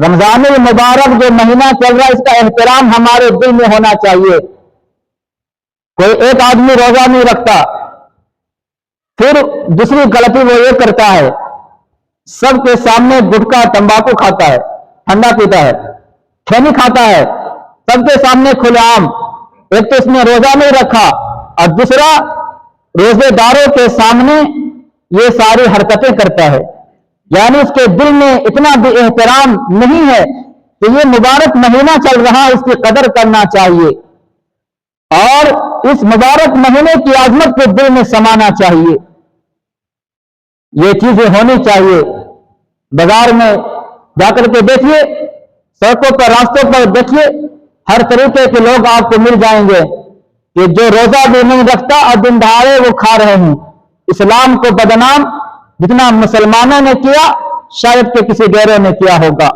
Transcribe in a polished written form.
رمضان المبارک جو مہینہ چل رہا ہے اس کا احترام ہمارے دل میں ہونا چاہیے. کوئی ایک آدمی روزہ نہیں رکھتا، پھر دوسری غلطی وہ یہ کرتا ہے، سب کے سامنے گٹکا تمباکو کھاتا ہے، ٹھنڈا پیتا ہے، کھینی کھاتا ہے، سب کے سامنے کھلے عام. ایک تو اس نے روزہ نہیں رکھا، اور دوسرا روزے داروں کے سامنے یہ ساری حرکتیں کرتا ہے. یعنی اس کے دل میں اتنا بھی احترام نہیں ہے کہ یہ مبارک مہینہ چل رہا ہے، اس کی قدر کرنا چاہیے اور اس مبارک مہینے کی عظمت کو دل میں سمانا چاہیے. یہ چیزیں ہونی چاہیے. بازار میں جا کر کے دیکھیے، سڑکوں پر، راستوں پر دیکھیے، ہر طریقے کے لوگ آپ کو مل جائیں گے کہ جو روزہ بھی نہیں رکھتا اور دن دہاڑے وہ کھا رہے ہیں. اسلام کو بدنام جتنا مسلمانوں نے کیا، شاید کہ کسی غیروں نے کیا ہوگا.